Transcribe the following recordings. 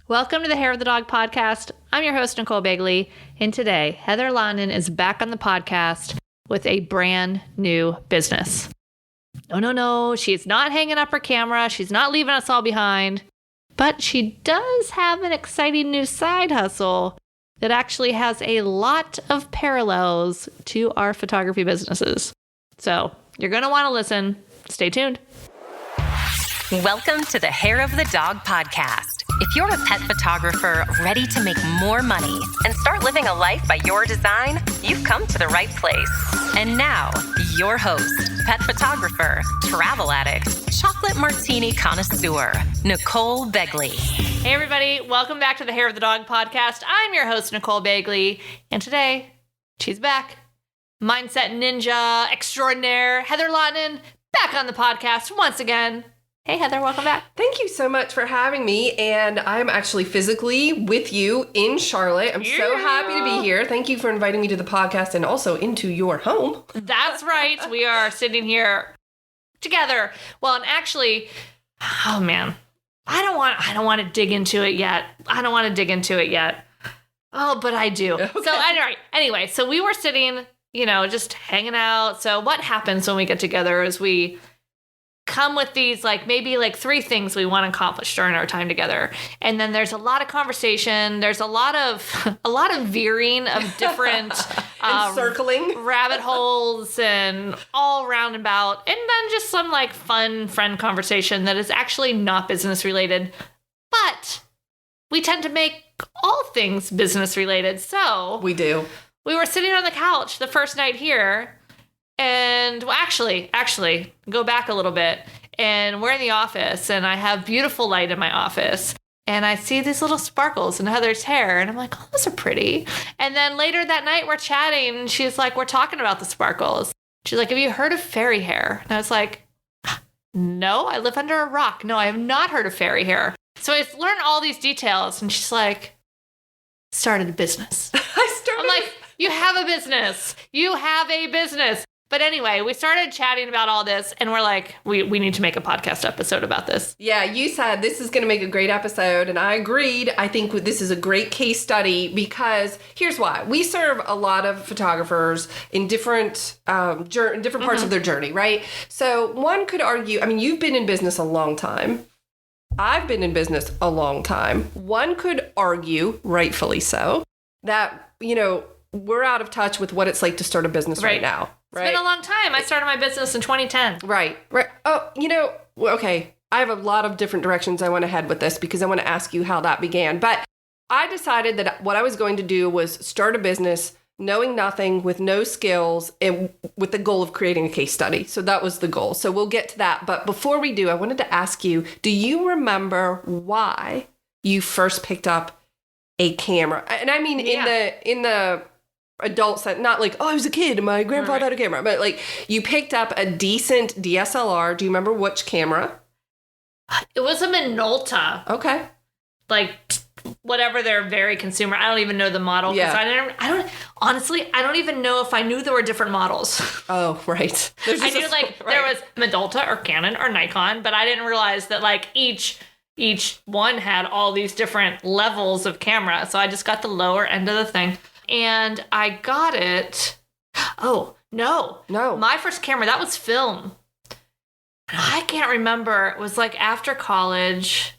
Welcome to the Hair of the Dog podcast. I'm your host, Nicole Begley, and today, Heather Lahtinen is back on the podcast with a brand new business. No, she's not hanging up her camera. She's not leaving us all behind, but she does have an exciting new side hustle that actually has a lot of parallels to our photography businesses. So you're going to want to listen. Stay tuned. Welcome to the Hair of the Dog podcast. If you're a pet photographer ready to make more money and start living a life by your design, you've come to the right place. And now, your host, pet photographer, travel addict, chocolate martini connoisseur, Nicole Begley. Hey everybody, welcome back to the Hair of the Dog podcast. I'm your host, Nicole Begley, and today, she's back. Mindset ninja extraordinaire, Heather Lahtinen, back on the podcast once again. Hey, Heather, welcome back. Thank you so much for having me. And I'm actually physically with you in Charlotte. I'm so happy to be here. Thank you for inviting me to the podcast and also into your home. That's right. We are sitting here together. Well, and actually, oh man, I don't want to dig into it yet. Oh, but I do. Okay. So anyway, so we were sitting, just hanging out. So what happens when we get together is we come with these maybe three things we want to accomplish during our time together, and then there's a lot of conversation. There's a lot of veering of different circling rabbit holes and all round and about, and then just some fun friend conversation that is actually not business related, but we tend to make all things business related. So we do. We were sitting on the couch the first night here. And well, actually, go back a little bit. And we're in the office, and I have beautiful light in my office. And I see these little sparkles in Heather's hair. And I'm like, oh, those are pretty. And then later that night, we're chatting. And she's like, we're talking about the sparkles. She's like, have you heard of fairy hair? And I was like, no, I live under a rock. No, I have not heard of fairy hair. So I learned all these details. And she's like, started a business. I'm like, you have a business. You have a business. But anyway, we started chatting about all this, and we're like, we need to make a podcast episode about this. Yeah, you said this is going to make a great episode, and I agreed. I think this is a great case study because here's why. We serve a lot of photographers in different parts of their journey, right? So one could argue, you've been in business a long time. I've been in business a long time. One could argue, rightfully so, that, we're out of touch with what it's like to start a business right now. Right? It's been a long time. I started my business in 2010. Right. Oh, okay. I have a lot of different directions I want to head with this because I want to ask you how that began. But I decided that what I was going to do was start a business knowing nothing, with no skills, and with the goal of creating a case study. So that was the goal. So we'll get to that. But before we do, I wanted to ask you, do you remember why you first picked up a camera? And I mean, in the adult set, not I was a kid and my grandfather had a camera, but you picked up a decent DSLR. Do you remember which camera? It was a Minolta. Okay. Whatever, they're very consumer. I don't even know the model. Yeah. I don't even know if I knew there were different models. Oh, right. I knew there was Minolta or Canon or Nikon, but I didn't realize that each one had all these different levels of camera. So I just got the lower end of the thing. And I got it. Oh, no. My first camera, that was film. I can't remember. It was after college.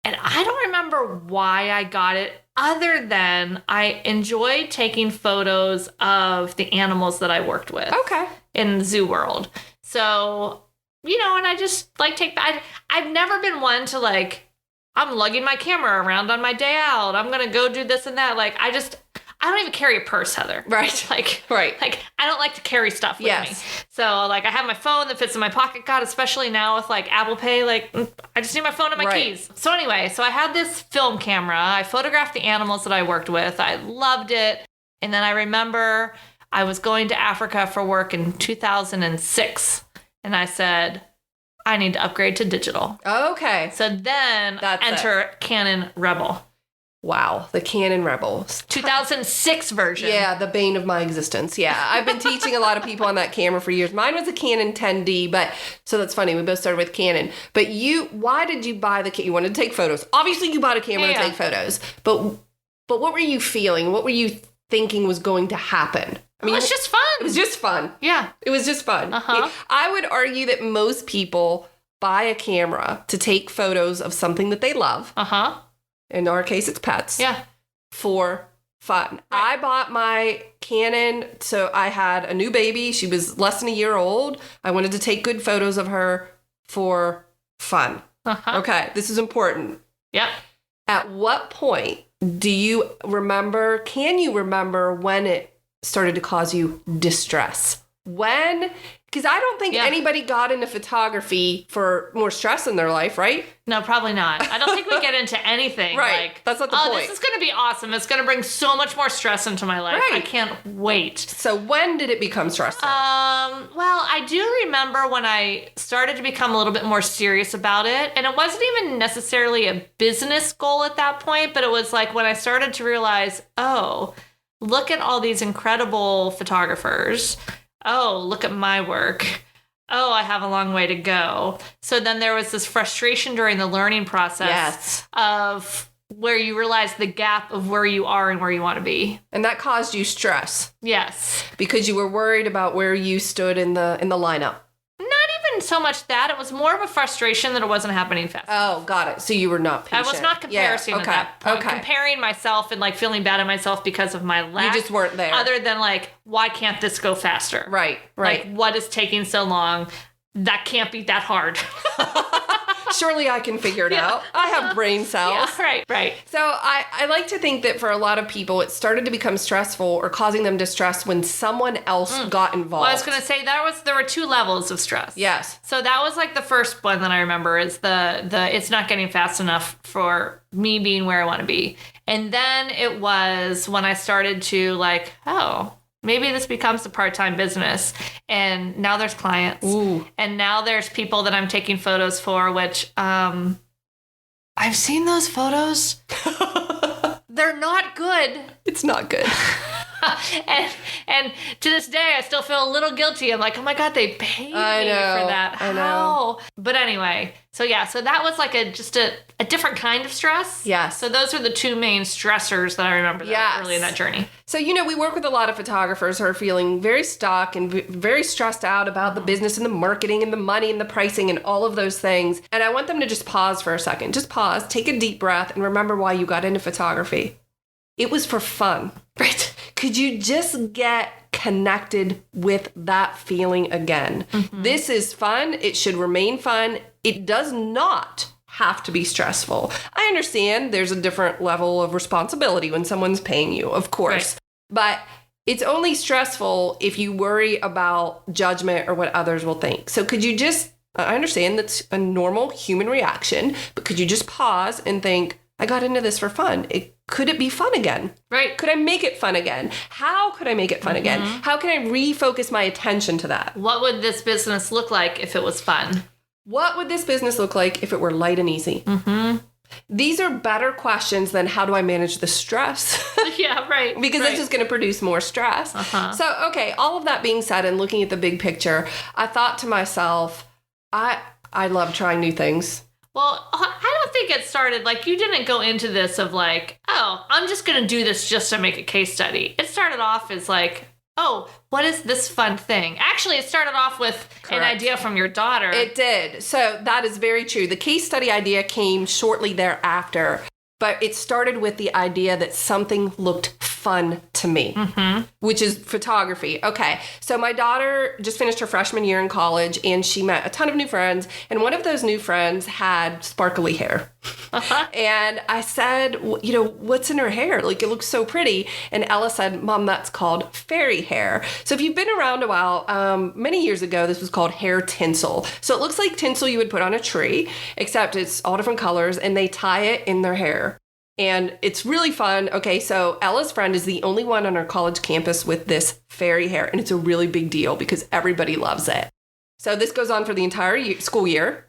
And I don't remember why I got it, other than I enjoyed taking photos of the animals that I worked with. Okay. In the zoo world. So, and I just I've never been one to I'm lugging my camera around on my day out. I'm going to go do this and that. I don't even carry a purse, Heather. Right. Right. I don't like to carry stuff with me. So I have my phone that fits in my pocket. God, especially now with Apple Pay, I just need my phone and my keys. So anyway, I had this film camera. I photographed the animals that I worked with. I loved it. And then I remember I was going to Africa for work in 2006. And I said, I need to upgrade to digital. Okay. So then enter Canon Rebel. Wow, the Canon Rebels. 2006 version. Yeah, the bane of my existence. Yeah, I've been teaching a lot of people on that camera for years. Mine was a Canon 10D, but so that's funny. We both started with Canon. But why did you buy the? You wanted to take photos. Obviously, you bought a camera to take photos. But what were you feeling? What were you thinking was going to happen? I mean, it was just fun. It was just fun. Yeah, it was just fun. Uh-huh. I would argue that most people buy a camera to take photos of something that they love. Uh-huh. In our case, it's pets. Yeah. For fun. Right. I bought my Canon, so I had a new baby. She was less than a year old. I wanted to take good photos of her for fun. Uh-huh. Okay, this is important. Yep. At what point can you remember when it started to cause you distress? Because I don't think anybody got into photography for more stress in their life, right? No, probably not. I don't think we get into anything right. like, that's not the point. This is going to be awesome. It's going to bring so much more stress into my life. Right. I can't wait. So when did it become stressful? Well, I do remember when I started to become a little bit more serious about it. And it wasn't even necessarily a business goal at that point, but it was like when I started to realize, oh, look at all these incredible photographers. Oh, look at my work. Oh, I have a long way to go. So then there was this frustration during the learning process of where you realize the gap of where you are and where you want to be. And that caused you stress. Yes. Because you were worried about where you stood in the lineup. Not even so much that. It was more of a frustration that it wasn't happening fast. Oh, got it. So you were not patient. I was not comparing at that point. Comparing myself and like feeling bad at myself because of my lack. You just weren't there. Other than like, why can't this go faster? Right. Like, what is taking so long? That can't be that hard. Surely I can figure it out. I have brain cells. Yeah, right. So I like to think that for a lot of people, it started to become stressful or causing them distress when someone else got involved. Well, I was going to say there were two levels of stress. Yes. So that was like the first one that I remember is the it's not getting fast enough for me being where I want to be. And then it was when I started to like, oh, maybe this becomes a part-time business. And now there's clients. Ooh. And now there's people that I'm taking photos for, which I've seen those photos. They're not good. It's not good. and to this day, I still feel a little guilty. I'm like, oh my God, they paid me for that. How? I know. But anyway, so that was like just a different kind of stress. Yes. So those are the two main stressors that I remember early in that journey. So, we work with a lot of photographers who are feeling very stuck and very stressed out about the business and the marketing and the money and the pricing and all of those things. And I want them to just pause for a second. Just pause, take a deep breath, and remember why you got into photography. It was for fun. Right. Could you just get connected with that feeling again? Mm-hmm. This is fun. It should remain fun. It does not have to be stressful. I understand there's a different level of responsibility when someone's paying you, of course. Right. But it's only stressful if you worry about judgment or what others will think. So could you just, I understand that's a normal human reaction, but could you just pause and think, I got into this for fun. Could it be fun again? Right. Could I make it fun again? How could I make it fun again? How can I refocus my attention to that? What would this business look like if it was fun? What would this business look like if it were light and easy? Mm-hmm. These are better questions than how do I manage the stress? Yeah, right. Because it's just going to produce more stress. Uh-huh. So, okay, all of that being said and looking at the big picture, I thought to myself, I love trying new things. Well, I don't think it started, like, you didn't go into this of like, oh, I'm just going to do this just to make a case study. It started off as like, oh, what is this fun thing? Actually, it started off with an idea from your daughter. It did. So that is very true. The case study idea came shortly thereafter, but it started with the idea that something looked fun to me, which is photography. Okay, so my daughter just finished her freshman year in college, and she met a ton of new friends, and one of those new friends had sparkly hair. And I said, what's in her hair? Like, it looks so pretty. And Ella said, Mom, that's called fairy hair. So if you've been around a while, many years ago, this was called hair tinsel. So it looks like tinsel you would put on a tree, except it's all different colors, and they tie it in their hair. And it's really fun. Okay, so Ella's friend is the only one on our college campus with this fairy hair, and it's a really big deal because everybody loves it. So this goes on for the entire school year.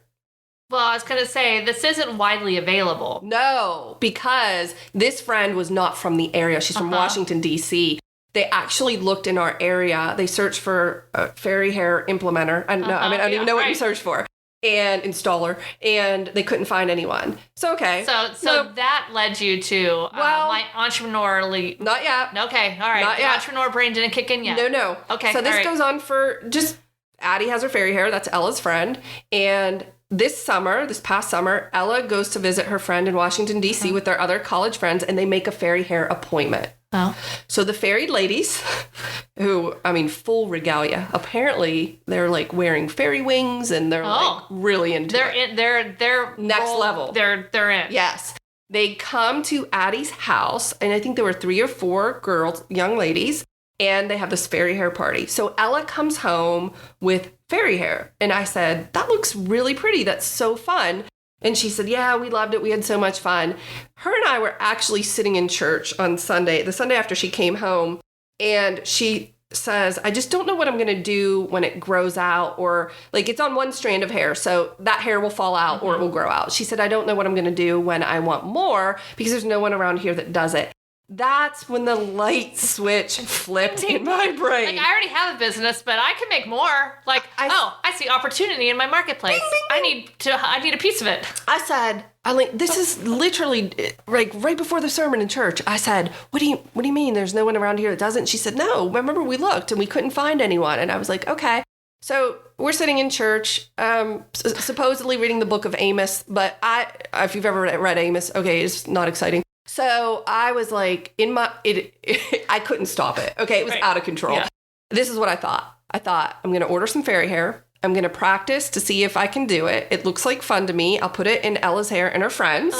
Well, I was going to say, this isn't widely available. No, because this friend was not from the area. She's from Washington, D.C. They actually looked in our area. They searched for a fairy hair implementer. I don't even know what you search for. And installer, and they couldn't find anyone. So, okay. So that led you to my entrepreneurially... Not yet. Okay, all right. Not the yet. Entrepreneur brain didn't kick in yet. No. Okay, So this goes on for just... Addie has her fairy hair. That's Ella's friend. And this past summer, Ella goes to visit her friend in Washington, D.C. with their other college friends, and they make a fairy hair appointment. Oh. So the fairy ladies, who, full regalia, apparently they're like wearing fairy wings and they're like really into it. They're next level. They're in. Yes. They come to Addie's house, and I think there were 3 or 4 girls, young ladies, and they have this fairy hair party. So Ella comes home with fairy hair. And I said, that looks really pretty. That's so fun. And she said, yeah, we loved it. We had so much fun. Her and I were actually sitting in church on Sunday, the Sunday after she came home. And she says, I just don't know what I'm going to do when it grows out, or like it's on one strand of hair. So that hair will fall out or it will grow out. She said, I don't know what I'm going to do when I want more because there's no one around here that does it. That's when the light switch flipped in my brain. Like, I already have a business, but I can make more. Like, I see opportunity in my marketplace. Bing, bing, bing. I need a piece of it. I said, this is literally like right before the sermon in church. I said, what do you mean there's no one around here that doesn't? She said, no, remember we looked and we couldn't find anyone. And I was like, okay. So we're sitting in church, supposedly reading the book of Amos, but if you've ever read Amos, okay, it's not exciting. So I was like, I couldn't stop it. Okay, it was out of control. Yeah. This is what I thought. I'm going to order some fairy hair. I'm going to practice to see if I can do it. It looks like fun to me. I'll put it in Ella's hair and her friends.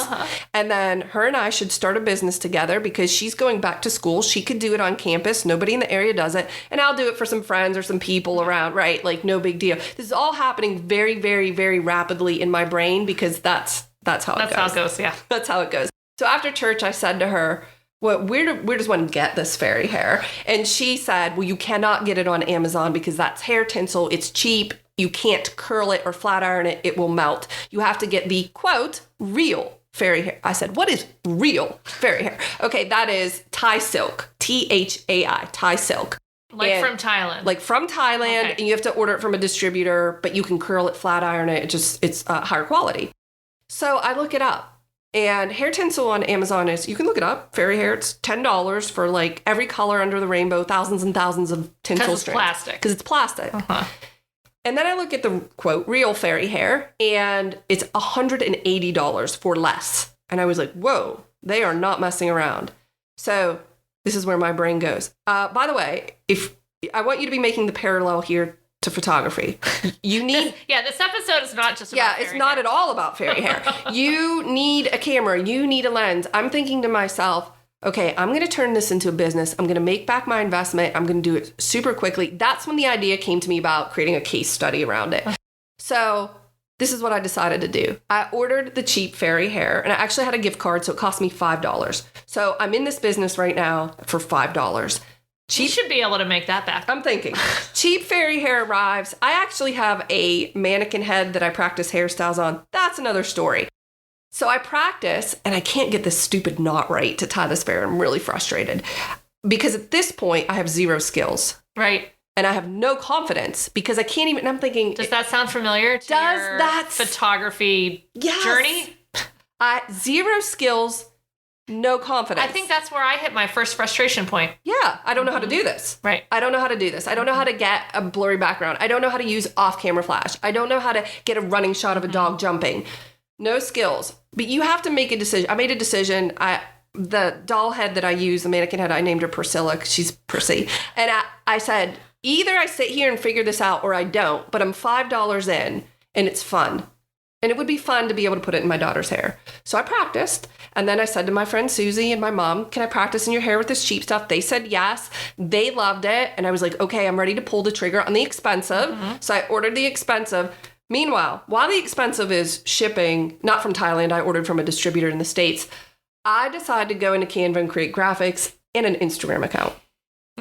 And then her and I should start a business together because she's going back to school. She could do it on campus. Nobody in the area does it. And I'll do it for some friends or some people around, right? Like, no big deal. This is all happening very, very, very rapidly in my brain because that's how it goes. That's how it goes, yeah. That's how it goes. So after church, I said to her, well, where does one get this fairy hair? And she said, well, you cannot get it on Amazon because that's hair tinsel. It's cheap. You can't curl it or flat iron it. It will melt. You have to get the, quote, real fairy hair. I said, what is real fairy hair? Okay, that is Thai silk, Thai, Thai silk. From Thailand. Like from Thailand, okay. And you have to order it from a distributor, but you can curl it, flat iron it. It's higher quality. So I look it up. And hair tinsel on Amazon you can look it up, fairy hair. It's $10 for like every color under the rainbow, thousands and thousands of tinsel strands. Because it's plastic. And then I look at the, quote, real fairy hair, and it's $180 for less. And I was like, whoa, they are not messing around. So this is where my brain goes. By the way, if I want you to be making the parallel here to photography. You need... this episode is not just about it's not at all about fairy hair. You need a camera. You need a lens. I'm thinking to myself, okay, I'm going to turn this into a business. I'm going to make back my investment. I'm going to do it super quickly. That's when the idea came to me about creating a case study around it. So this is what I decided to do. I ordered the cheap fairy hair, and I actually had a gift card, so it cost me $5. So I'm in this business right now for $5. You should be able to make that back. I'm thinking. Cheap fairy hair arrives. I actually have a mannequin head that I practice hairstyles on. That's another story. So I practice, and I can't get this stupid knot right to tie this fairy. I'm really frustrated. Because at this point, I have 0 skills. Right. And I have no confidence because I can't even, I'm thinking. Does that sound familiar to your photography journey? 0 skills. No confidence. I think that's where I hit my first frustration point. Yeah, I don't know how to do this. Right. I don't know how to do this. I don't know how to get a blurry background. I don't know how to use off-camera flash. I don't know how to get a running shot of a dog jumping. No skills. But you have to make a decision. I made a decision. The doll head that I use, the mannequin head, I named her Priscilla because she's Prissy. And I said, either I sit here and figure this out or I don't, but I'm $5 in and it's fun. And it would be fun to be able to put it in my daughter's hair. So I practiced. And then I said to my friend Susie and my mom, can I practice in your hair with this cheap stuff? They said yes. They loved it. And I was like, okay, I'm ready to pull the trigger on the expensive. So I ordered the expensive. Meanwhile, while the expensive is shipping, not from Thailand, I ordered from a distributor in the States, I decided to go into Canva and create graphics and an Instagram account.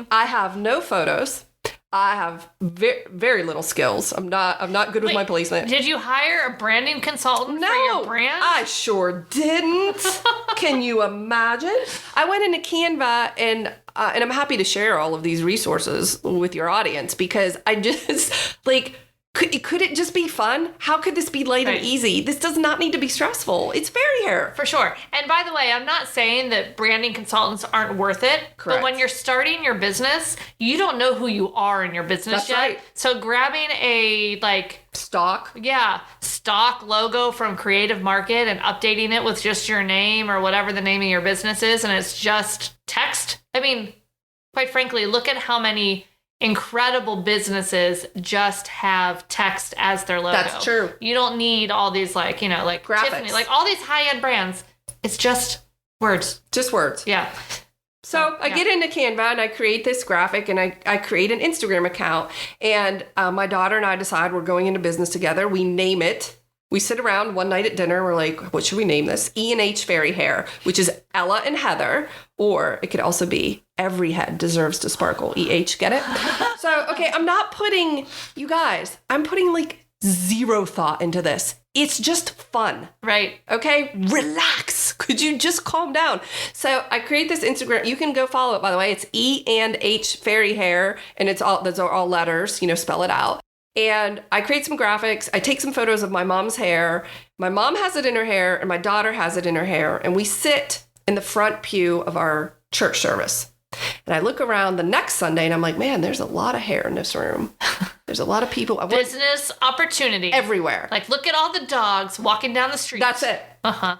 I have no photos. I have very, very little skills. I'm not good with my placement. Did you hire a branding consultant for your brand? I sure didn't. Can you imagine? I went into Canva and I'm happy to share all of these resources with your audience because I just like, could it just be fun? How could this be light and easy? This does not need to be stressful. It's fairy hair. For sure. And by the way, I'm not saying that branding consultants aren't worth it. Correct. But when you're starting your business, you don't know who you are in your business That's yet. right. So grabbing a stock logo from Creative Market and updating it with just your name or whatever the name of your business is, and it's just text. I mean, quite frankly, look at how many incredible businesses just have text as their logo. That's true. You don't need all these like graphics, Tiffany, like all these high-end brands. It's just words. Just words. Yeah. So I get into Canva and I create this graphic and I create an Instagram account. And my daughter and I decide we're going into business together. We name it. We sit around one night at dinner. We're like, what should we name this? E&H Fairy Hair, which is Ella and Heather. Or it could also be Every Head Deserves to Sparkle. EH, get it? So, okay, I'm putting like zero thought into this. It's just fun. Right. Okay? Relax. Could you just calm down? So I create this Instagram. You can go follow it, by the way. It's E&H Fairy Hair. And those are all letters, spell it out. And I create some graphics. I take some photos of my mom's hair. My mom has it in her hair and my daughter has it in her hair. And we sit in the front pew of our church service. And I look around the next Sunday and I'm like, man, there's a lot of hair in this room. There's a lot of people. Business opportunity. Everywhere. Like, look at all the dogs walking down the street. That's it.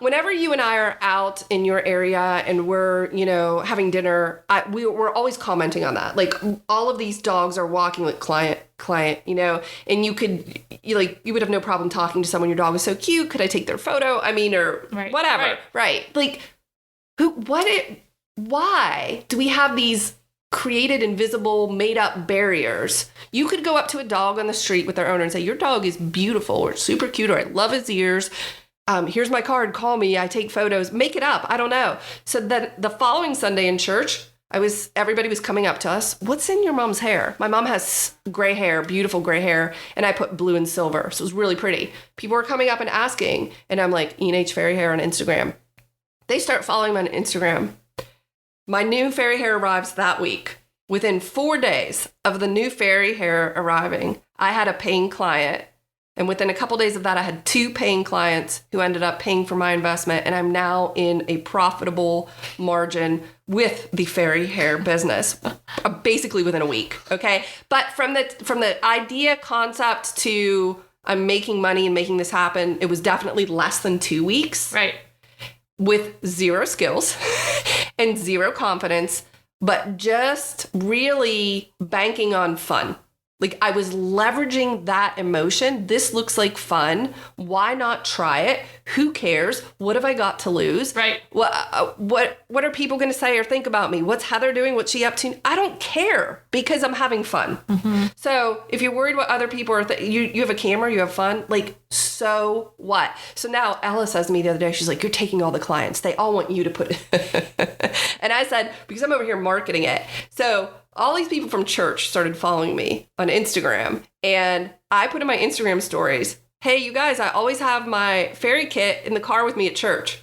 Whenever you and I are out in your area and we're, having dinner, we're always commenting on that. Like, all of these dogs are walking with client, and you would have no problem talking to someone. Your dog was so cute. Could I take their photo? I mean, or whatever. Right. Like, why do we have these created invisible, made up barriers? You could go up to a dog on the street with their owner and say, your dog is beautiful or super cute or I love his ears. Here's my card. Call me. I take photos. Make it up. I don't know. So then the following Sunday in church, everybody was coming up to us. What's in your mom's hair? My mom has gray hair, beautiful gray hair, and I put blue and silver. So it was really pretty. People were coming up and asking, and I'm like, E&H Fairy Hair on Instagram. They start following me on Instagram. My new fairy hair arrives that week. Within 4 days of the new fairy hair arriving, I had a paying client. And within a couple days of that, I had 2 paying clients who ended up paying for my investment. And I'm now in a profitable margin with the fairy hair business, basically within a week. Okay. But from the idea concept to I'm making money and making this happen, it was definitely less than 2 weeks. Right. With zero skills and zero confidence, but just really banking on fun. Like, I was leveraging that emotion. This looks like fun. Why not try it? Who cares? What have I got to lose? Right. What are people going to say or think about me? What's Heather doing? What's she up to? I don't care because I'm having fun. Mm-hmm. So if you're worried what other people are, you have a camera, you have fun. Like, so what? So now Ella says to me the other day, she's like, you're taking all the clients. They all want you to put. And I said, because I'm over here marketing it. So all these people from church started following me on Instagram, and I put in my Instagram stories, hey, you guys, I always have my fairy kit in the car with me at church.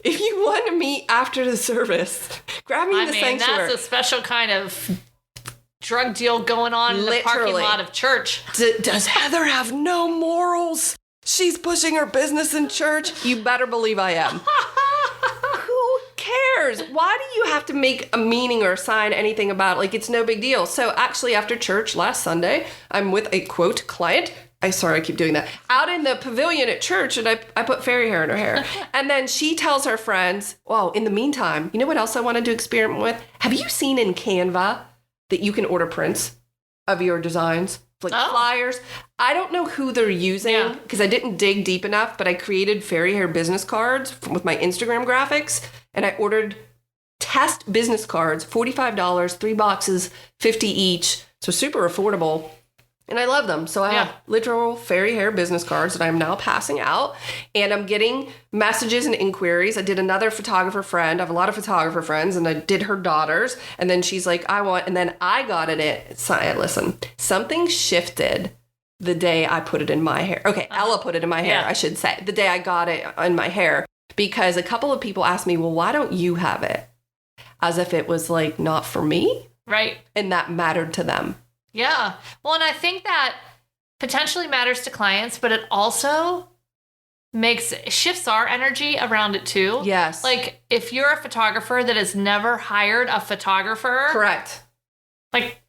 If you want to meet after the service, grab me in the sanctuary. That's a special kind of drug deal going on in the parking lot of church. Does Heather have no morals? She's pushing her business in church. You better believe I am. Who cares? Why do you have to make a meaning or sign anything about it? Like, it's no big deal. So actually after church last Sunday, I'm with a quote client. I keep doing that. Out in the pavilion at church, and I put fairy hair in her hair. And then she tells her friends, oh, in the meantime, you know what else I wanted to experiment with? Have you seen in Canva that you can order prints of your designs? Like flyers. I don't know who they're using because I didn't dig deep enough, but I created fairy hair business cards with my Instagram graphics, and I ordered test business cards, $45, 3 boxes, $50 each. So super affordable. And I love them. So I have literal fairy hair business cards that I'm now passing out. And I'm getting messages and inquiries. I did another photographer friend. I have a lot of photographer friends. And I did her daughters. And then she's like, and then I got it. Listen, something shifted the day I put it in my hair. Okay, Ella put it in my hair, I should say. The day I got it in my hair. Because a couple of people asked me, well, why don't you have it? As if it was like not for me. Right. And that mattered to them. Yeah. Well, and I think that potentially matters to clients, but it also shifts our energy around it too. Yes. Like if you're a photographer that has never hired a photographer. Correct. Like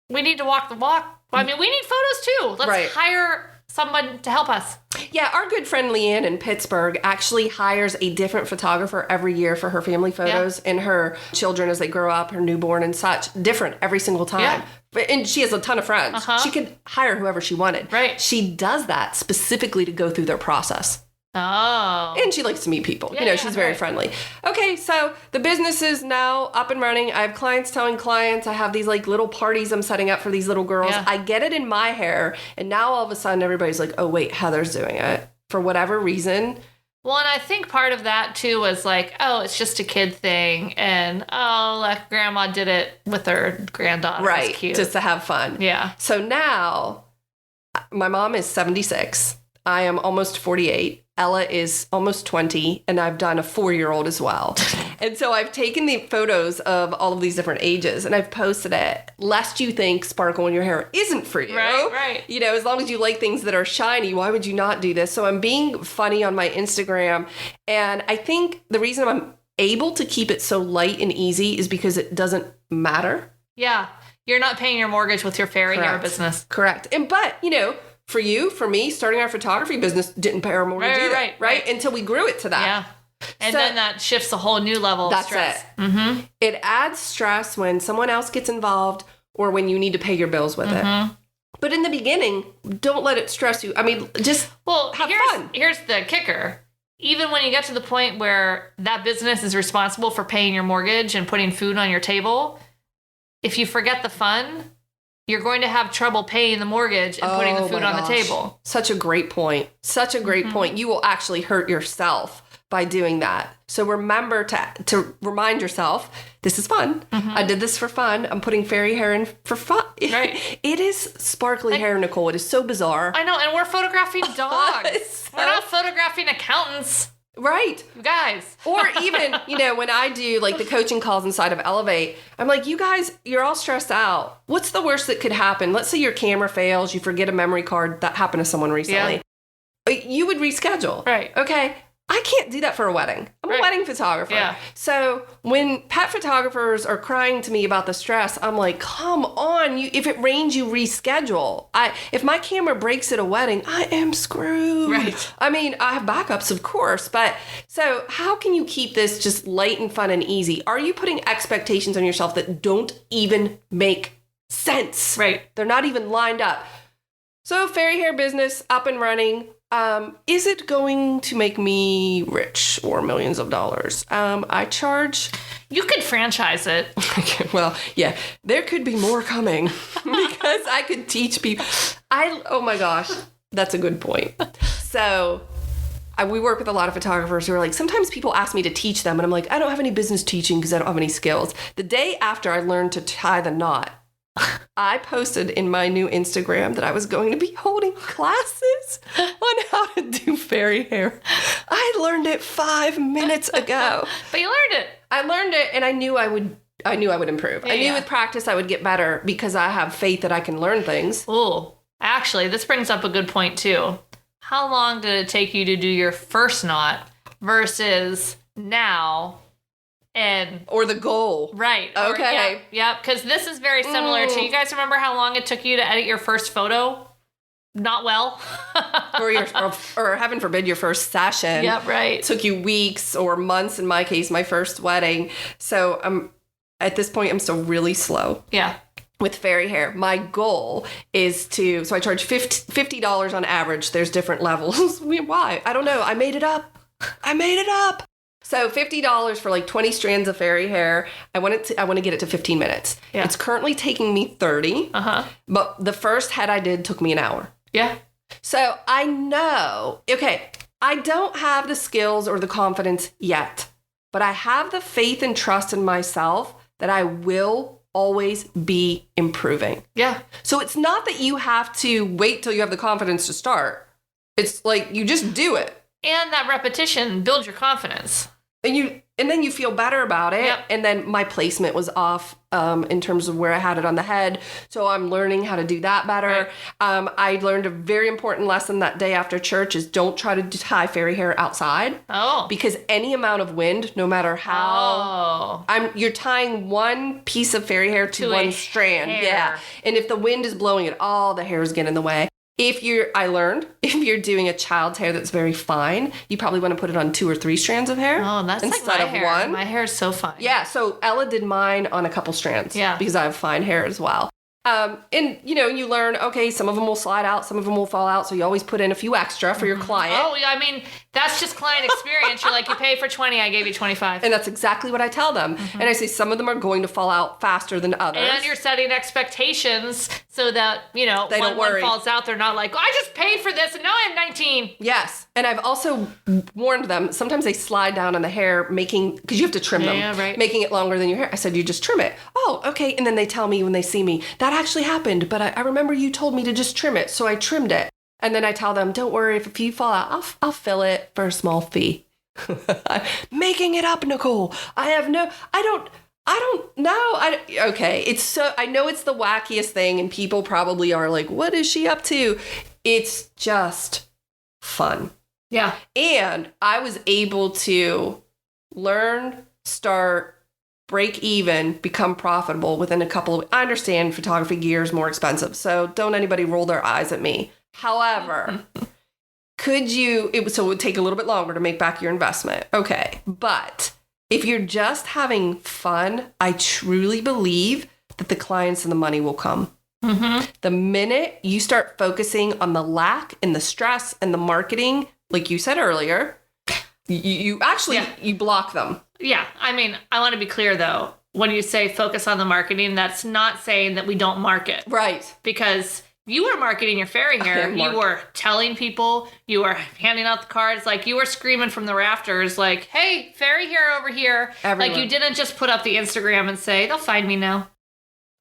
we need to walk the walk. I mean, we need photos too. Let's hire someone to help us. Yeah, our good friend Leanne in Pittsburgh actually hires a different photographer every year for her family photos and her children as they grow up, her newborn and such. Different every single time. Yeah. And she has a ton of friends. She could hire whoever she wanted. Right. She does that specifically to go through their process. Oh. And she likes to meet people. Yeah, she's very friendly. Okay, so the business is now up and running. I have clients telling clients. I have these like little parties I'm setting up for these little girls. Yeah. I get it in my hair. And now all of a sudden everybody's like, oh, wait, Heather's doing it. For whatever reason. Well, and I think part of that too was like, oh, it's just a kid thing. And like grandma did it with her granddaughter. Right. It's cute. Just to have fun. Yeah. So now my mom is 76. I am almost 48. Ella is almost 20, and I've done a 4-year-old as well. And so I've taken the photos of all of these different ages, and I've posted it, lest you think sparkle in your hair isn't for you. Right. You know, as long as you like things that are shiny, why would you not do this? So I'm being funny on my Instagram, and I think the reason I'm able to keep it so light and easy is because it doesn't matter. Yeah. You're not paying your mortgage with your fairy hair business. Correct. But, you know, for you, for me, starting our photography business didn't pay our mortgage either, right? Until we grew it to that. Yeah. And then that shifts a whole new level of stress. That's it. Mm-hmm. It adds stress when someone else gets involved or when you need to pay your bills with it. But in the beginning, don't let it stress you. I mean, just have fun. Here's the kicker. Even when you get to the point where that business is responsible for paying your mortgage and putting food on your table, if you forget the fun, you're going to have trouble paying the mortgage and putting the food on the table. Such a great point. Such a great point. You will actually hurt yourself by doing that. So remember to remind yourself, this is fun. I did this for fun. I'm putting fairy hair in for fun. Right. It is sparkly hair, Nicole. It is so bizarre. I know, and we're photographing dogs. We're not photographing accountants. Right. Guys. Or even, you know, when I do like the coaching calls inside of Elevate, I'm like, you guys, you're all stressed out. What's the worst that could happen? Let's say your camera fails, you forget a memory card. That happened to someone recently. Yeah. You would reschedule. Right. Okay. I can't do that for a wedding. I'm a wedding photographer. Yeah. So when pet photographers are crying to me about the stress, I'm like, come on. If it rains, you reschedule. If my camera breaks at a wedding, I am screwed. Right. I mean, I have backups, of course. But so how can you keep this just light and fun and easy? Are you putting expectations on yourself that don't even make sense? Right. They're not even lined up. So fairy hair business up and running. Is it going to make me rich or millions of dollars? I charge. You could franchise it. Well, yeah, there could be more coming because I could teach people. Oh my gosh, that's a good point. So we work with a lot of photographers who are like, sometimes people ask me to teach them and I'm like, I don't have any business teaching because I don't have any skills. The day after I learned to tie the knot, I posted in my new Instagram that I was going to be holding classes on how to do fairy hair. I learned it 5 minutes ago. But you learned it. I learned it and I knew I would improve. I knew with practice I would get better because I have faith that I can learn things. Ooh, actually, this brings up a good point too. How long did it take you to do your first knot versus now? Or the goal. Right. Okay. Yep. Because this is very similar to, you guys remember how long it took you to edit your first photo? Not well. or heaven forbid, your first session. Yep, right. It took you weeks or months, in my case, my first wedding. So at this point, I'm still really slow. Yeah. With fairy hair. My goal is so I charge $50 on average. There's different levels. Why? I don't know. I made it up. So $50 for like 20 strands of fairy hair. I want to get it to 15 minutes. Yeah. It's currently taking me 30. But the first head I did took me an hour. Yeah. So I know, okay, I don't have the skills or the confidence yet, but I have the faith and trust in myself that I will always be improving. Yeah. So it's not that you have to wait till you have the confidence to start. It's like you just do it. And that repetition builds your confidence. And then you feel better about it. Yep. And then my placement was off in terms of where I had it on the head. So I'm learning how to do that better. Right. I learned a very important lesson that day after church is don't try to tie fairy hair outside. Oh. Because any amount of wind, no matter how, you're tying one piece of fairy hair to one strand. hair. Yeah. And if the wind is blowing it, all the hairs get in the way. I learned, if you're doing a child's hair that's very fine, you probably want to put it on 2 or 3 strands of hair. Oh, that's instead like my of hair. one. My hair is so fine. Yeah, so Ella did mine on a couple strands. Yeah. Because I have fine hair as well. And you learn, okay, some of them will slide out, some of them will fall out. So you always put in a few extra for your client. Oh, yeah. I mean, that's just client experience. You're like, you paid for 20, I gave you 25. And that's exactly what I tell them. And I say some of them are going to fall out faster than others. And you're setting expectations so that, They don't when worry. one falls out, they're not like, I just paid for this and now I have 19. Yes. And I've also warned them, sometimes they slide down on the hair because you have to trim them. Yeah, right. Making it longer than your hair. I said, you just trim it. Oh, okay. And then they tell me when they see me, that actually happened, but I remember you told me to just trim it. So I trimmed it. And then I tell them, don't worry, if a few fall out, I'll fill it for a small fee. Making it up, Nicole. I don't know. Okay. I know it's the wackiest thing and people probably are like, what is she up to? It's just fun. Yeah. And I was able to learn, start, break even, become profitable within a couple of, I understand photography gear is more expensive, so don't anybody roll their eyes at me. However, it would take a little bit longer to make back your investment. Okay. But if you're just having fun, I truly believe that the clients and the money will come. The minute you start focusing on the lack and the stress and the marketing, like you said earlier, you actually you block them. Yeah. I mean, I want to be clear though. When you say focus on the marketing, that's not saying that we don't market. Right. Because you were marketing your fairy hair. You were telling people, you were handing out the cards, like you were screaming from the rafters, like, hey, fairy hair over here. Everywhere. Like you didn't just put up the Instagram and say, they'll find me now.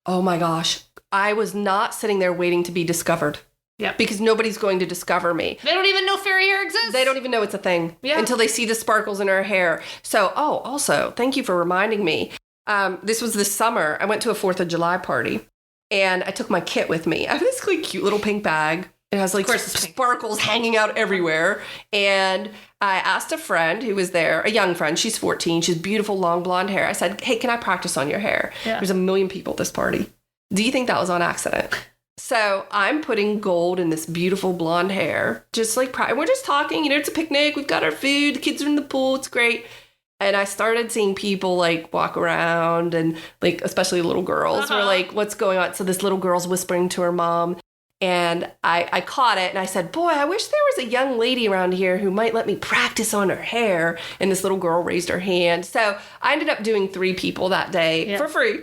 Oh my gosh. I was not sitting there waiting to be discovered. Yeah. Because nobody's going to discover me. They don't even know fairy hair exists. They don't even know it's a thing until they see the sparkles in her hair. So, also, thank you for reminding me. This was this summer. I went to a 4th of July party and I took my kit with me. I have this like, cute little pink bag. It has like sparkles hanging out everywhere. And I asked a friend who was there, a young friend. She's 14. She's beautiful, long blonde hair. I said, hey, can I practice on your hair? Yeah. There's 1 million people at this party. Do you think that was on accident? So I'm putting gold in this beautiful blonde hair, just like, we're just talking, it's a picnic. We've got our food. The kids are in the pool. It's great. And I started seeing people like walk around and like, especially little girls were like, what's going on? So this little girl's whispering to her mom. And I caught it and I said, boy, I wish there was a young lady around here who might let me practice on her hair. And this little girl raised her hand. So I ended up doing 3 people that day for free.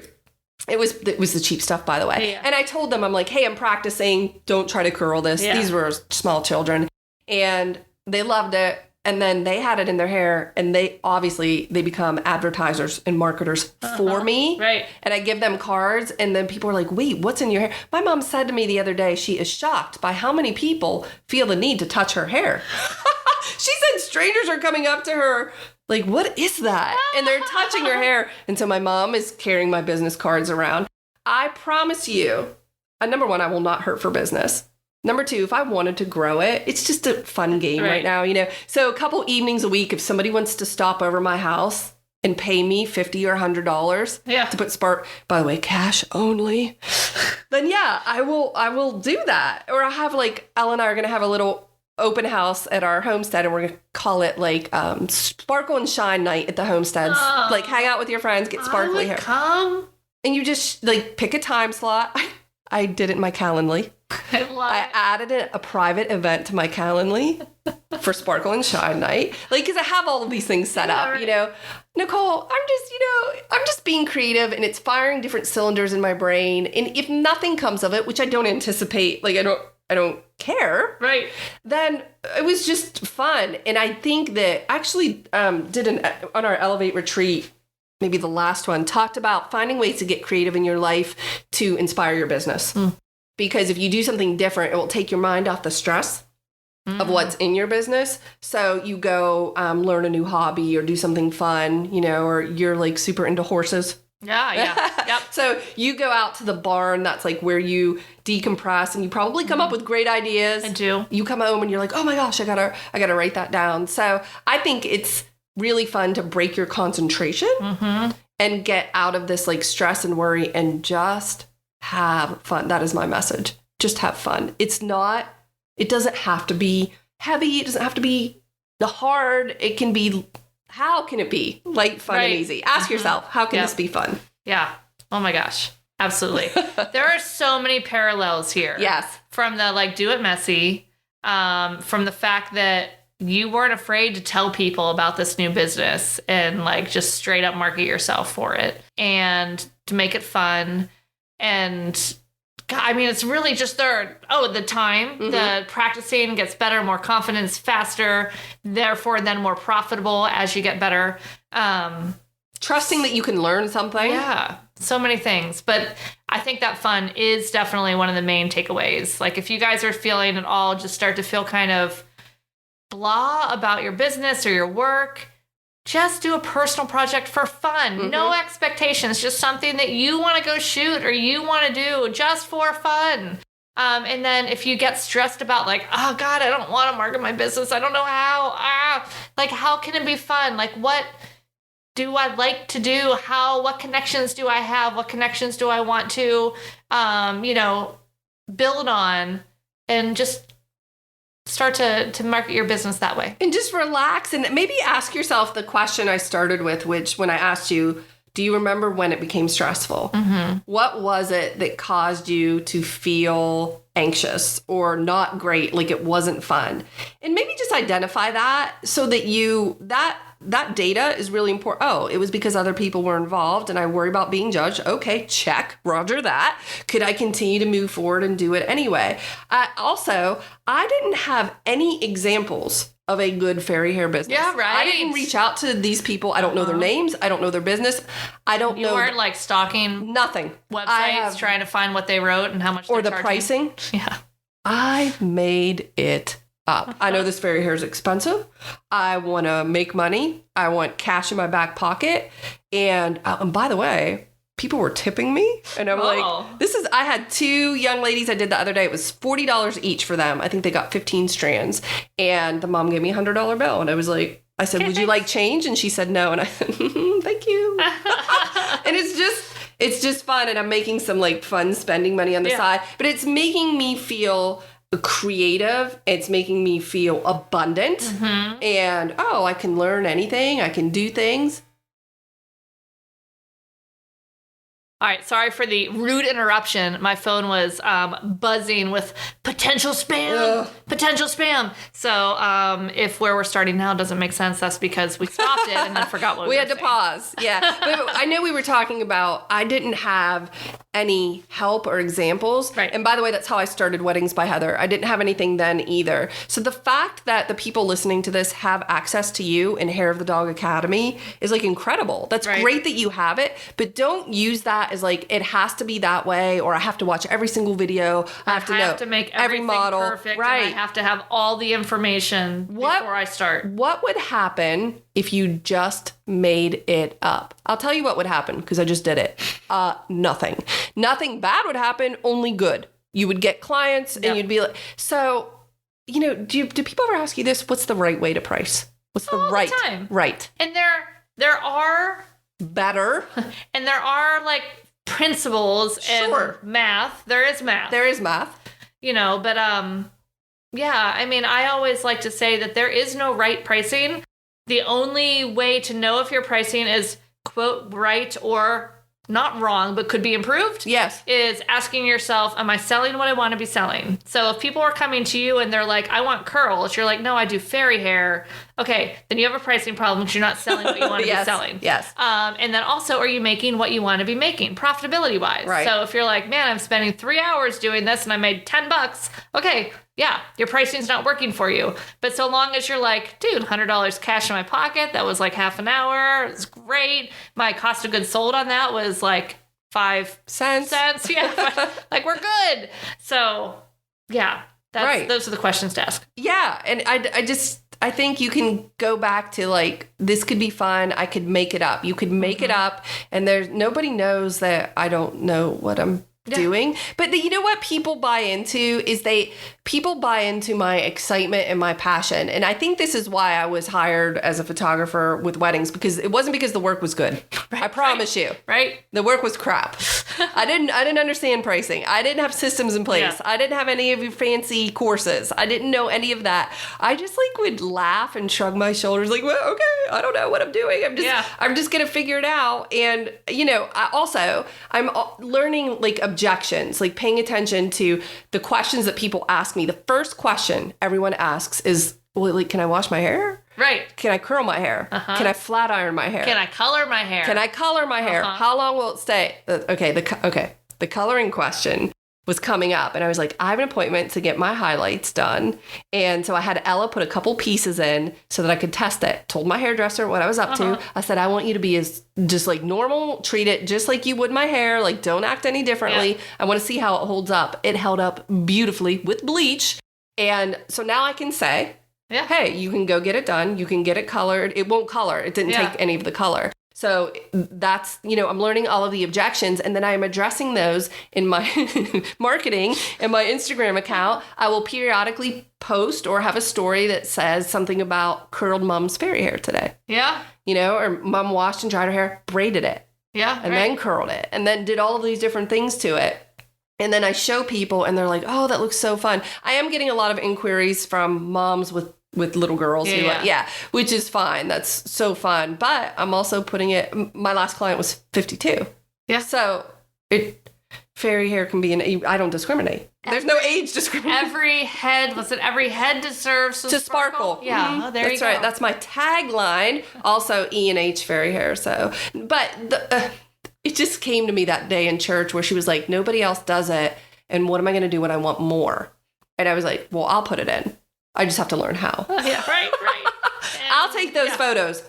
It was the cheap stuff, by the way. Yeah. And I told them, I'm like, hey, I'm practicing. Don't try to curl this. Yeah. These were small children. And they loved it. And then they had it in their hair. And they become advertisers and marketers for me. Right. And I give them cards. And then people are like, wait, what's in your hair? My mom said to me the other day, she is shocked by how many people feel the need to touch her hair. She said strangers are coming up to her like, what is that? And they're touching her hair. And so my mom is carrying my business cards around. I promise you, number 1, I will not hurt for business. Number 2, if I wanted to grow it, it's just a fun game right now, So a couple evenings a week, if somebody wants to stop over my house and pay me $50 or $100 to put by the way, cash only, then I will do that. Or I have like, Ella and I are going to have a little open house at our homestead and we're gonna call it like sparkle and shine night at the homesteads. Like hang out with your friends, get sparkly hair. Come. And you just like pick a time slot. I did it in my Calendly. I added a private event to my Calendly for Sparkle and Shine Night. Like, because I have all of these things set up, right. you know. Nicole, I'm just being creative, and it's firing different cylinders in my brain. And if nothing comes of it, which I don't anticipate, like I don't care. Right. Then it was just fun. And I think that I actually on our Elevate retreat, maybe the last one, talked about finding ways to get creative in your life to inspire your business. Because if you do something different, it will take your mind off the stress of what's in your business. So you go learn a new hobby or do something fun, you know, or you're like super into horses. Yeah. Yep. So you go out to the barn. That's like where you decompress, and you probably come up with great ideas. I do. You come home and you're like, oh my gosh, I gotta write that down. So I think it's really fun to break your concentration and get out of this like stress and worry and just have fun. That is my message. Just have fun. It doesn't have to be heavy. It doesn't have to be hard. It can be, how can it be light, fun, and easy? Ask yourself, how can this be fun? Yeah. Oh my gosh. Absolutely. There are so many parallels here. Yes. From the like, do it messy, from the fact that you weren't afraid to tell people about this new business and like just straight up market yourself for it and to make it fun. And God, I mean, it's really just the time, the practicing gets better, more confidence, faster, therefore then more profitable as you get better. Trusting that you can learn something. Yeah, so many things. But I think that fun is definitely one of the main takeaways. Like if you guys are feeling at all, just start to feel kind of blah about your business or your work, just do a personal project for fun. No expectations, just something that you want to go shoot or you want to do just for fun. And then if you get stressed about like, oh God, I don't want to market my business, I don't know how, like how can it be fun? Like what do I like to do? What connections do I have? What connections do I want to, build on and just start to market your business that way. And just relax and maybe ask yourself the question I started with, which when I asked you, do you remember when it became stressful? What was it that caused you to feel anxious or not great, like it wasn't fun? And maybe just identify that so that that data is really important. Oh, it was because other people were involved and I worry about being judged. Okay, check, roger that. Could I continue to move forward and do it anyway? I didn't have any examples of a good fairy hair business. Yeah, right. I didn't reach out to these people. I don't know their names. I don't know their business. I don't know. You weren't like stalking nothing. Websites trying to find what they wrote and how much or they're the charging. pricing. Yeah. I made it up. I know this fairy hair is expensive. I want to make money. I want cash in my back pocket. And by the way, people were tipping me. And I'm like, I had 2 young ladies I did the other day. It was $40 each for them. I think they got 15 strands. And the mom gave me a $100 bill. And I said, would you like change? And she said no. And I said, thank you. And it's just fun. And I'm making some like fun spending money on the side. But it's making me feel creative. It's making me feel abundant. And, I can learn anything. I can do things. All right, sorry for the rude interruption. My phone was buzzing with potential spam. So if where we're starting now doesn't make sense, that's because we stopped it and then forgot what we had to pause. Yeah. But I know we were talking about, I didn't have any help or examples. Right. And by the way, that's how I started Weddings by Heather. I didn't have anything then either. So the fact that the people listening to this have access to you in Hair of the Dog Academy is like incredible. That's great that you have it, but don't use that as like, it has to be that way, or I have to watch every single video. I have to make every model perfect. Right. And I have to have all the information before I start. What would happen if you just made it up? I'll tell you what would happen because I just did it. Nothing. Nothing bad would happen, only good. You would get clients and you'd be like, so, do people ever ask you this? What's the right way to price? What's the right? All the time. Right. And there are better. And there are like principles and math. There is math. But I mean, I always like to say that there is no right pricing. The only way to know if your pricing is quote right or not wrong, but could be improved. Yes. Is asking yourself, am I selling what I want to be selling? So if people are coming to you and they're like, I want curls, you're like, no, I do fairy hair. Okay, then you have a pricing problem because you're not selling what you want to be selling. Yes. And then also, are you making what you want to be making, profitability wise? Right. So if you're like, man, I'm spending 3 hours doing this and I made $10, okay, yeah, your pricing's not working for you. But so long as you're like, dude, $100 cash in my pocket, that was like half an hour. It's great. My cost of goods sold on that was like 5 cents. Yeah, like we're good. So yeah, those are the questions to ask. Yeah, and I think you can go back to like, this could be fun. I could make it up. You could make it up, and nobody knows that I don't know what I'm doing. But you know what people buy into is people buy into my excitement and my passion. And I think this is why I was hired as a photographer with weddings, because it wasn't because the work was good. I promise you. Right. The work was crap. I didn't understand pricing. I didn't have systems in place. Yeah. I didn't have any of your fancy courses. I didn't know any of that. I just like would laugh and shrug my shoulders like, well, okay, I don't know what I'm doing. I'm just going to figure it out. And, you know, I'm learning like objections, like paying attention to the questions that people ask me. The first question everyone asks is, well, like, can I wash my hair? Right. Can I curl my hair? Uh-huh. Can I flat iron my hair? Can I color my hair? Uh-huh. How long will it stay? The coloring question was coming up, and I was like, I have an appointment to get my highlights done. And so I had Ella put a couple pieces in so that I could test it. Told my hairdresser what I was up to. I said, I want you to be as just like normal, treat it just like you would my hair. Like, don't act any differently. Yeah. I want to see how it holds up. It held up beautifully with bleach. And so now I can say, hey, you can go get it done. You can get it colored. It won't color. It didn't take any of the color. So that's, I'm learning all of the objections, and then I'm addressing those in my marketing and my Instagram account. I will periodically post or have a story that says something about curled mom's fairy hair today. Yeah. Or mom washed and dried her hair, braided it. Yeah. And then curled it, and then did all of these different things to it. And then I show people and they're like, oh, that looks so fun. I am getting a lot of inquiries from moms with little girls which is fine. That's so fun. But I'm also my last client was 52. Yeah. So fairy hair can be I don't discriminate. There's no age discrimination. Every head deserves to sparkle? Yeah. Mm-hmm. Oh, there you go. That's right. That's my tagline. Also E&H fairy hair. So, but it just came to me that day in church where she was like, nobody else does it. And what am I going to do when I want more? And I was like, well, I'll put it in. I just have to learn how. Yeah, right. I'll take those photos.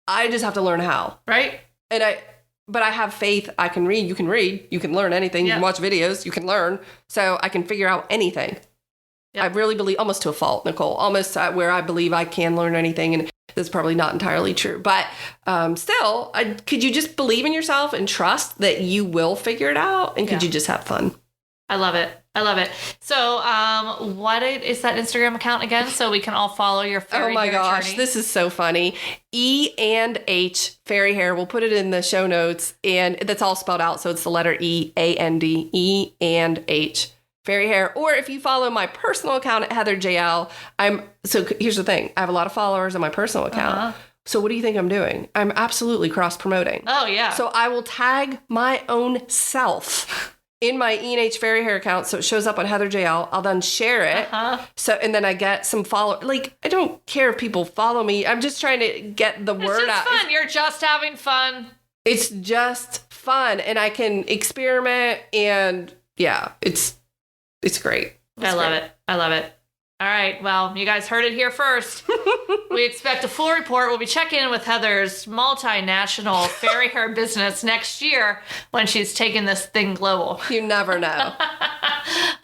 I just have to learn how. Right. But I have faith. I can read. You can read. You can learn anything. You can watch videos. You can learn. So I can figure out anything. Yep. I really believe, almost to a fault, Nicole, almost where I believe I can learn anything. And that's probably not entirely true. But still, could you just believe in yourself and trust that you will figure it out? And could you just have fun? I love it. So, what is that Instagram account again? So we can all follow your fairy hair. Oh my gosh, journey. This is so funny. E&H fairy hair. We'll put it in the show notes, and that's all spelled out. So it's the letter E-A-N-D, E&H fairy hair. Or if you follow my personal account at Heather JL, so here's the thing. I have a lot of followers on my personal account. Uh-huh. So what do you think I'm doing? I'm absolutely cross-promoting. Oh, yeah. So I will tag my own self in my E&H fairy hair account, so it shows up on Heather JL. I'll then share it. Uh-huh. So, and then I get some follow. Like, I don't care if people follow me. I'm just trying to get the word out. It's fun. You're just having fun. It's just fun, and I can experiment, and it's great. I love it. All right. Well, you guys heard it here first. We expect a full report. We'll be checking in with Heather's multinational fairy hair business next year when she's taking this thing global. You never know.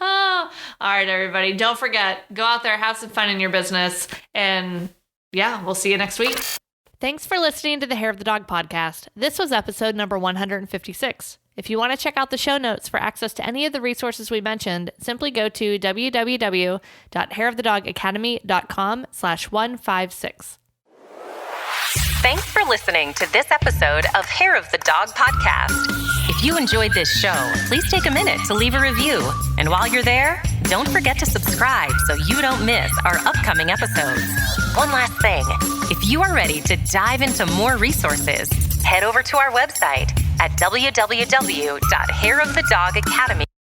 All right, everybody. Don't forget, go out there, have some fun in your business. And we'll see you next week. Thanks for listening to the Hair of the Dog podcast. This was episode number 156. If you want to check out the show notes for access to any of the resources we mentioned, simply go to www.hairofthedogacademy.com/156. Thanks for listening to this episode of Hair of the Dog podcast. If you enjoyed this show, please take a minute to leave a review. And while you're there, don't forget to subscribe so you don't miss our upcoming episodes. One last thing, if you are ready to dive into more resources, head over to our website, at www.hairofthedogacademy.